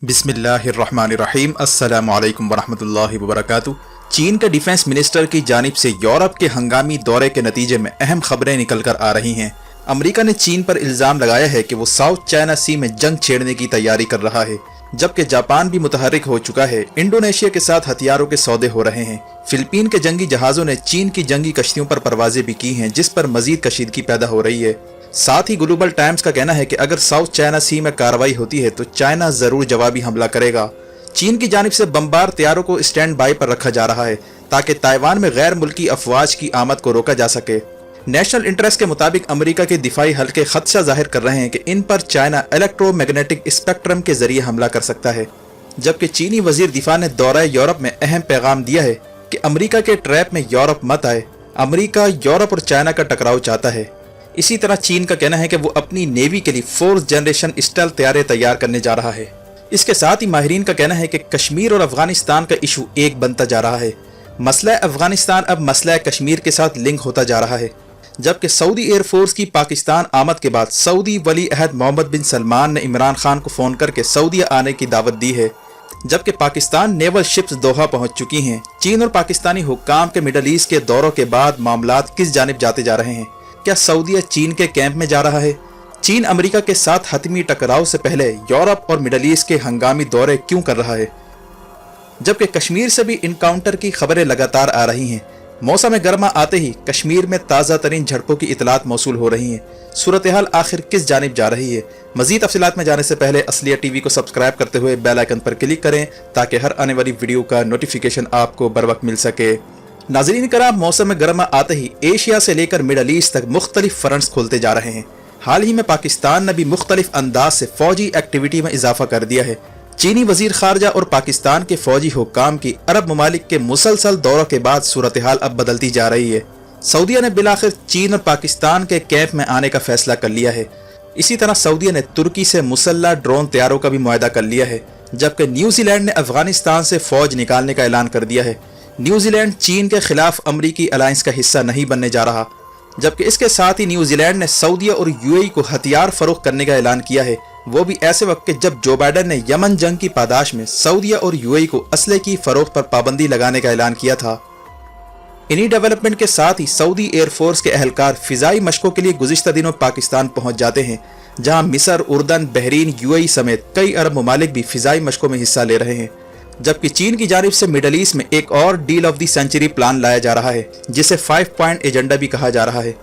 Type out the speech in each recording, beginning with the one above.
बिस्मिल्लाहिर्रहमानिर्रहीम अस्सलामु अलैकुम वरहमतुल्लाहि वबरकातुहू। चीन के डिफेंस मिनिस्टर की जानिब से यूरोप के हंगामी दौरे के नतीजे में अहम खबरें निकल कर आ रही हैं। अमेरिका ने चीन पर इल्जाम लगाया है कि वो साउथ चाइना सी में जंग छेड़ने की तैयारी कर रहा है, जबकि जापान भी मुतहर्रिक हो चुका है। इंडोनेशिया के साथ हथियारों के सौदे हो रहे हैं। फिलिपीन के जंगी जहाजों ने चीन की जंगी कश्तियों पर परवाजें भी की हैं, जिस पर मजीद कशीदगी पैदा हो रही है। साथ ही ग्लोबल टाइम्स का कहना है कि अगर साउथ चाइना सी में कार्रवाई होती है तो चाइना जरूर जवाबी हमला करेगा। चीन की जानिब से बमबार तैयारों को स्टैंड बाई पर रखा जा रहा है ताकि ताइवान में गैर मुल्की अफवाज की आमद को रोका जा सके। नेशनल इंटरेस्ट के मुताबिक अमेरिका के दिफाई हल्के खदशा जाहिर कर रहे हैं कि इन पर चाइना इलेक्ट्रोमैग्नेटिक स्पेक्ट्रम के जरिए हमला कर सकता है, जबकि चीनी वजीर दिफा ने दौरा यूरोप में अहम पैगाम दिया है कि अमेरिका के ट्रैप में यूरोप मत आए। अमेरिका यूरोप और चाइना का टकराव चाहता है। इसी तरह चीन का कहना है कि वो अपनी नेवी के लिए 4th जनरेशन स्टेल्थ तैयारे तैयार करने जा रहा है। इसके साथ ही माहिरीन का कहना है कि कश्मीर और अफगानिस्तान का इशू एक बनता जा रहा है। मसला अफगानिस्तान अब मसला कश्मीर के साथ लिंक होता जा रहा है, जबकि सऊदी एयरफोर्स की पाकिस्तान आमद के बाद सऊदी वली अहद मोहम्मद बिन सलमान ने इमरान खान को फ़ोन करके सऊदीया आने की दावत दी है, जबकि पाकिस्तान नेवल शिप्स दोहा पहुंच चुकी हैं। चीन और पाकिस्तानी हुक्काम के मिडल ईस्ट के दौरों के बाद मामलात किस जानिब जाते जा रहे हैं? क्या सऊदीया चीन के कैंप में जा रहा है? चीन अमेरिका के साथ हतमी टकराव से पहले यूरोप और मिडल ईस्ट के हंगामी दौरे क्यों कर रहा है, जबकि कश्मीर से भी इनकाउंटर की खबरें लगातार आ रही हैं। मौसम गर्मा आते ही कश्मीर में ताज़ा तरीन झड़पों की इतलात मौसूल हो रही हैं। सूरत हाल आखिर किस जानिब जा रही है? मजीद तफसीलात में जाने से पहले असलिया टीवी को सब्सक्राइब करते हुए बेल आइकन पर क्लिक करें ताकि हर आने वाली वीडियो का नोटिफिकेशन आपको बर वक्त मिल सके। नाज़रीन कराम, मौसम गर्मा आते ही एशिया से लेकर मिडल ईस्ट तक मुख्तलिफ फ्रंट्स खोलते जा रहे हैं। हाल ही में पाकिस्तान ने भी मुख्तलिफ अंदाज से फौजी एक्टिविटी में इजाफा कर दिया है। चीनी वजीर खारजा और पाकिस्तान के फौजी हुक्काम की अरब ममालिक के मुसलसल दौरों के बाद सूरत हाल अब बदलती जा रही है। सऊदीया ने बिलाखिर चीन और पाकिस्तान के कैंप में आने का फैसला कर लिया है। इसी तरह सऊदीया ने तुर्की से मुसल्ला ड्रोन तैयारों का भी मुआहदा कर लिया है, जबकि न्यूजीलैंड ने अफगानिस्तान से फौज निकालने का ऐलान कर दिया है। न्यूजीलैंड चीन के खिलाफ अमरीकी अलायंस का हिस्सा नहीं बनने जा रहा, जबकि इसके साथ ही न्यूजीलैंड ने सऊदीया और यूएई को हथियार फरोख्त करने का ऐलान किया है, वो भी ऐसे वक्त के जब जो बाइडन ने यमन जंग की पादाश में सऊदीया और यूएई को असले की फरोख्त पर पाबंदी लगाने का ऐलान किया था। इन्हीं डेवलपमेंट के साथ ही सऊदी एयरफोर्स के अहलकार फिजाई मशकों के लिए गुज़िश्ता दिनों पाकिस्तान पहुंच जाते हैं, जहां मिस्र, उर्दन, बहरीन, यूएई समेत कई अरब ममालिक भी फिजाई मशकों में हिस्सा ले रहे हैं। जबकि चीन की जानिब से मिडल ईस्ट में एक और deal of the century plan लाया जा रहा है, जिसे 5 पॉइंट एजेंडा भी कहा जा रहा है।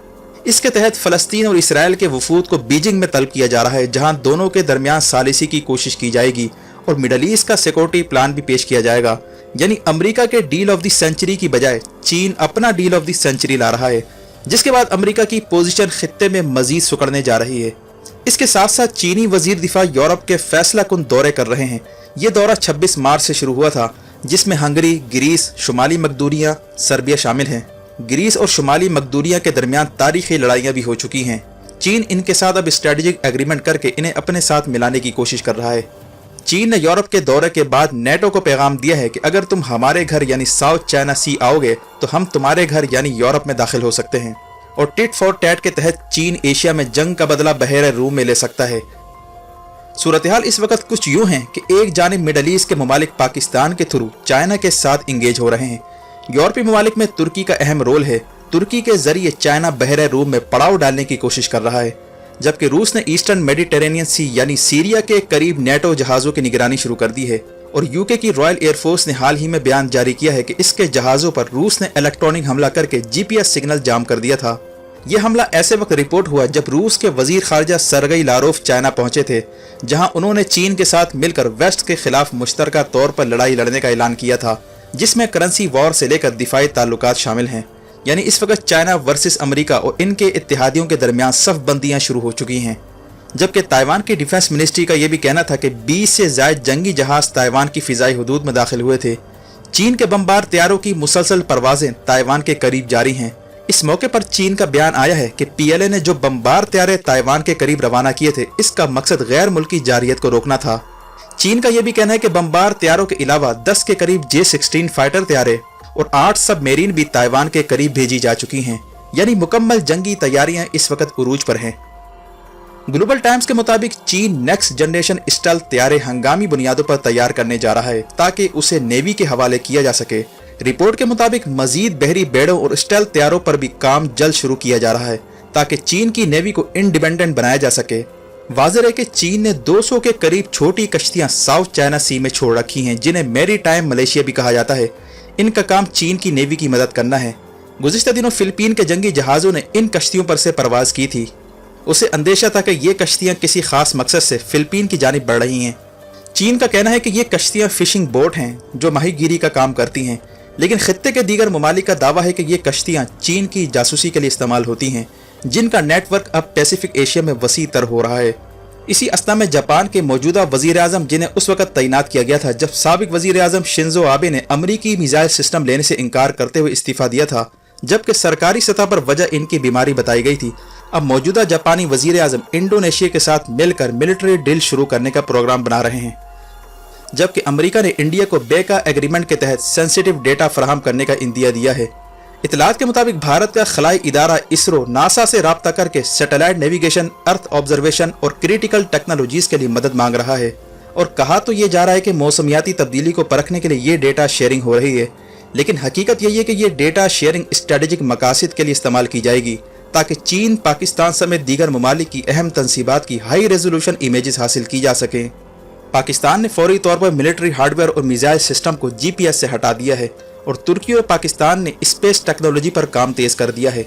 इसके तहत फलस्तीन और इसराइल के वफूद को बीजिंग में तलब किया जा रहा है, जहां दोनों के दरमियान सालिसी की कोशिश की जाएगी और मिडल ईस्ट का सिक्योरिटी प्लान भी पेश किया जाएगा। यानी अमेरिका के डील ऑफ द सेंचुरी की बजाय चीन अपना डील ऑफ द सेंचुरी ला रहा है, जिसके बाद अमेरिका की पोजीशन खित्ते में मजीद सुकड़ने जा रही है। इसके साथ साथ चीनी वजीर दिफा यूरोप के फैसला कुन दौरे कर रहे हैं। ये दौरा 26 मार्च से शुरू हुआ था, जिसमें हंगरी, ग्रीस, शुमाली मकदूनिया, सर्बिया शामिल हैं। ग्रीस और शुमाली मकदूनिया के दरमियान तारीखी लड़ाइयाँ भी हो चुकी हैं। चीन इनके साथ अब स्ट्रेटेजिक एग्रीमेंट करके इन्हें अपने साथ मिलाने की कोशिश कर रहा है। चीन ने यूरोप के दौरे के बाद नेटो को पैगाम दिया है कि अगर तुम हमारे घर यानी साउथ चाइना सी आओगे तो हम तुम्हारे घर यानी यूरोप में दाखिल हो सकते हैं। और टिट फॉर टैट के तहत चीन एशिया में जंग का बदला बहरे रूम में ले सकता है। सूरत हाल इस वक्त कुछ यूं है कि एक जानिब मिडल ईस्ट के ममालिक पाकिस्तान के थ्रू चाइना के साथ इंगेज हो रहे हैं। यूरोपीय ममालिक में तुर्की का अहम रोल है। तुर्की के जरिए चाइना बहरे रूम में पड़ाव डालने की कोशिश कर रहा है, जबकि रूस ने ईस्टर्न मेडिटेरेनियन सी यानी सीरिया के करीब नेटो जहाज़ों की निगरानी शुरू कर दी है। और यूके की रॉयल एयरफोर्स ने हाल ही में बयान जारी किया है कि इसके जहाज़ों पर रूस ने इलेक्ट्रॉनिक हमला करके GPS सिग्नल जाम कर दिया था। यह हमला ऐसे वक्त रिपोर्ट हुआ जब रूस के वजीर खारजा सरगई लारोफ चाइना पहुंचे थे, जहां उन्होंने चीन के साथ मिलकर वेस्ट के खिलाफ मुश्तरका तौर पर लड़ाई लड़ने का ऐलान किया था, जिसमें करेंसी वॉर से लेकर दिफाई ताल्लुकात शामिल हैं। यानी इस वक्त चाइना वर्सेस अमेरिका और इनके इत्तेहादियों के दरमियान सफ़बंदियाँ शुरू हो चुकी हैं। जबकि ताइवान की डिफेंस मिनिस्ट्री का यह भी कहना था कि 20 से ज़ायद जंगी जहाज़ ताइवान की फ़िज़ाई हदूद में दाखिल हुए थे। चीन के बमबार तैयारों की मुसलसल परवाजें ताइवान के करीब जारी हैं। इस मौके पर चीन का बयान आया है कि PLA ने जो बमबार तैयारे ताइवान के करीब रवाना किए थे, इसका मकसद गैर मुल्की जारियत को रोकना था। चीन का यह भी कहना है कि बमबार तैयारों के अलावा 10 के करीब J-16 फाइटर तैयारे और 8 सबमरीन भी ताइवान के करीब भेजी जा चुकी हैं। यानी मुकम्मल जंगी तैयारियां इस वक्त उरूज पर हैं। ग्लोबल टाइम्स के मुताबिक चीन नेक्स्ट जनरेशन स्टेल्थ तैयारे हंगामी बुनियादों पर तैयार करने जा रहा है ताकि उसे नेवी के हवाले किया जा सके। रिपोर्ट के मुताबिक मजीद बहरी बेड़ों और स्टेल्थ तैयारों पर भी काम जल्द शुरू किया जा रहा है ताकि चीन की नेवी को इंडिपेंडेंट बनाया जा सके। वाज़ेह है कि चीन ने 200 के करीब छोटी कश्तियां साउथ चाइना सी में छोड़ रखी हैं, जिन्हें मैरी टाइम मलेशिया भी कहा जाता है। इनका काम चीन की नेवी की मदद करना है। गुज़िश्ता दिनों फिलिपीन के जंगी जहाज़ों ने इन कश्तियों पर से परवाज़ की थी। उसे अंदेशा था कि ये कश्तियां किसी खास मकसद से फिलिपीन की जानिब बढ़ रही हैं। चीन का कहना है कि ये कश्तियां फिशिंग बोट हैं जो माहीगीरी का काम करती हैं, लेकिन खित्ते के दीगर ममालिक का दावा है कि ये कश्तियां चीन की जासूसी के लिए इस्तेमाल होती हैं, जिनका नेटवर्क अब पैसिफिक एशिया में वसी तर हो रहा है। इसी अवस्था में जापान के मौजूदा वजीर आज़म, जिन्हें उस वक्त तैनात किया गया था जब साबिक वजीर आज़म शिंजो आबे ने अमरीकी मिसाइल सिस्टम लेने से इनकार करते हुए इस्तीफा दिया था, जबकि सरकारी सतह पर वजह इनकी बीमारी बताई गई थी। अब मौजूदा जापानी वजीर आज़म इंडोनेशिया के साथ मिलकर मिलिट्री डील शुरू करने का प्रोग्राम बना रहे हैं, जबकि अमेरिका ने इंडिया को बेका एग्रीमेंट के तहत सेंसिटिव डेटा फराहम करने का इंदिया दिया है। इतलात के मुताबिक भारत का खलाई इदारा इसरो नासा से राब्ता करके सैटेलाइट नेविगेशन, अर्थ ऑब्जर्वेशन और क्रिटिकल टेक्नोलॉजीज के लिए मदद मांग रहा है। और कहा तो ये जा रहा है कि मौसमियाती तब्दीली को परखने के लिए ये डेटा शेयरिंग हो रही है, लेकिन हकीकत यही है कि ये डेटा शेयरिंग स्ट्रेटेजिक मकासद के लिए इस्तेमाल की जाएगी ताकि चीन, पाकिस्तान समेत दीगर ममालिक की अहम तनसीबात की हाई रेजोल्यूशन इमेजेस हासिल की जा सकें। पाकिस्तान ने फौरी तौर पर मिलिट्री हार्डवेयर और मिसाइल सिस्टम को GPS से हटा दिया है और तुर्की और पाकिस्तान ने स्पेस टेक्नोलॉजी पर काम तेज कर दिया है।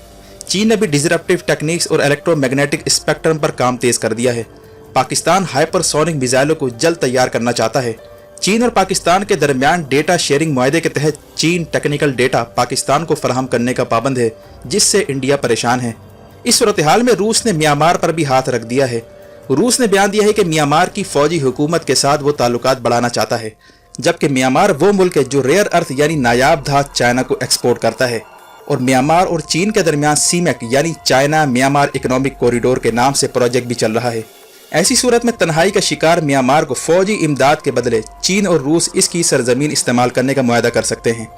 चीन ने भी डिसरप्टिव टेक्निक्स और इलेक्ट्रोमैग्नेटिक स्पेक्ट्रम पर काम तेज कर दिया है। पाकिस्तान हाइपरसोनिक मिसाइलों को जल्द तैयार करना चाहता है। चीन और पाकिस्तान के दरमियान डेटा शेयरिंग मुआहदे के तहत चीन टेक्निकल डेटा पाकिस्तान को फराहम करने का पाबंद है, जिससे इंडिया परेशान है। इस सूरत-ए-हाल में रूस ने म्यांमार पर भी हाथ रख दिया है। रूस ने बयान दिया है कि म्यांमार की फौजी हुकूमत के साथ वो ताल्लुकात बढ़ाना चाहता है, जबकि म्यांमार वो मुल्क है जो रेयर अर्थ यानी नायाब धात चाइना को एक्सपोर्ट करता है। और म्यांमार और चीन के दरमियान सीमेक यानी चाइना म्यांमार इकोनॉमिक कॉरिडोर के नाम से प्रोजेक्ट भी चल रहा है। ऐसी सूरत में तन्हाई का शिकार म्यांमार को फौजी इमदाद के बदले चीन और रूस इसकी सरजमीन इस्तेमाल करने का मुआहदा कर सकते हैं।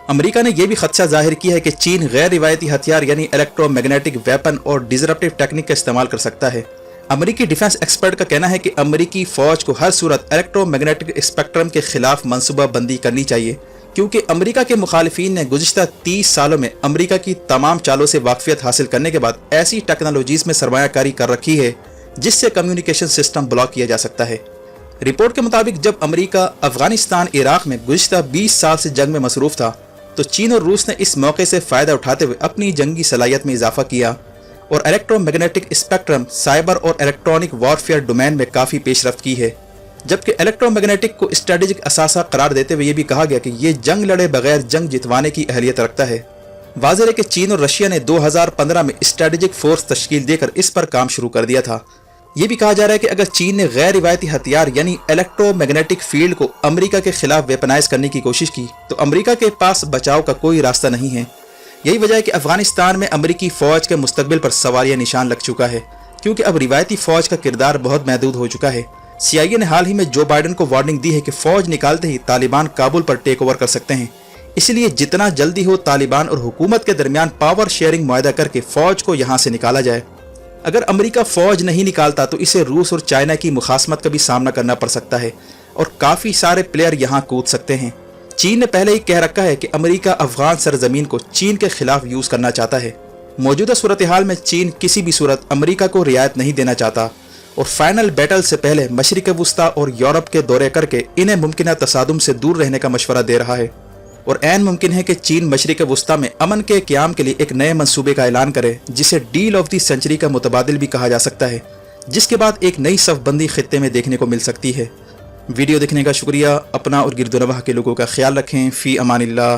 अमेरिका ने यह भी खदशा जाहिर किया है कि चीन गैर रिवायती हथियार यानी इलेक्ट्रोमैग्नेटिक वेपन और डिसरप्टिव टेक्निक का इस्तेमाल कर सकता है। अमेरिकी डिफेंस एक्सपर्ट का कहना है कि अमेरिकी फौज को हर सूरत इलेक्ट्रोमैग्नेटिक स्पेक्ट्रम के खिलाफ मनसूबा बंदी करनी चाहिए, क्योंकि अमेरिका के मुखालिफिन ने गुज़िश्ता 30 सालों में अमेरिका की तमाम चालों से वाकफियत हासिल करने के बाद ऐसी टेक्नोलॉजीज में सरमायाकारी कर रखी है जिससे कम्युनिकेशन सिस्टम ब्लॉक किया जा सकता है। रिपोर्ट के मुताबिक जब अमेरिका अफगानिस्तान, इराक में गुज़िश्ता 20 साल से जंग में मसरूफ था, तो चीन और रूस ने इस मौके से फ़ायदा उठाते हुए अपनी जंगी सलाहियत में इजाफा किया और इलेक्ट्रोमैग्नेटिक स्पेक्ट्रम, साइबर और इलेक्ट्रॉनिक वॉरफेयर डोमेन में काफ़ी पेशरफ्त की है। जबकि इलेक्ट्रोमैग्नेटिक को स्ट्रेटेजिक असासा करार देते हुए ये भी कहा गया कि ये जंग लड़े बगैर जंग जितवाने की अहलियत रखता है। वाज़ेह है कि चीन और रशिया ने 2015 में स्ट्रेटेजिक फोर्स तश्कील देकर इस पर काम शुरू कर दिया था। ये भी कहा जा रहा है कि अगर चीन ने गैर रिवायती हथियार यानी इलेक्ट्रोमैग्नेटिक फील्ड को अमेरिका के खिलाफ वेपनाइज करने की कोशिश की तो अमेरिका के पास बचाव का कोई रास्ता नहीं है। यही वजह है कि अफगानिस्तान में अमेरिकी फ़ौज के मुस्तकबिल पर सवालिया निशान लग चुका है, क्योंकि अब रिवायती फ़ौज का किरदार बहुत महदूद हो चुका है। CIA ने हाल ही में जो बाइडन को वार्निंग दी है कि फ़ौज निकालते ही तालिबान काबुल पर टेक ओवर कर सकते हैं। इसलिए जितना जल्दी हो तालिबान और हुकूमत के दरमियान पावर शेयरिंग मुआहदा करके फ़ौज को यहाँ से निकाला जाए। अगर अमेरिका फ़ौज नहीं निकालता तो इसे रूस और चाइना की मुखासमत का भी सामना करना पड़ सकता है और काफ़ी सारे प्लेयर यहाँ कूद सकते हैं। चीन ने पहले ही कह रखा है कि अमेरिका अफगान सरजमीन को चीन के खिलाफ यूज़ करना चाहता है। मौजूदा सूरत हाल में चीन किसी भी सूरत अमेरिका को रियायत नहीं देना चाहता और फाइनल बैटल से पहले मशरिक़ वुस्ता और यूरोप के दौरे करके इन्हें मुमकिन तसादुम से दूर रहने का मशवरा दे रहा है। और ऐन मुमकिन है कि चीन मशरिक़ वुस्ता में अमन के क़याम के लिए एक नए मंसूबे का ऐलान करे, जिसे डील ऑफ द सेंचुरी का मुतबादिल भी कहा जा सकता है, जिसके बाद एक नई सफ़बंदी खित्ते में देखने को मिल सकती है। वीडियो देखने का शुक्रिया। अपना और गिरदोनवाह के लोगों का ख्याल रखें। फ़ी अमानिल्लाह।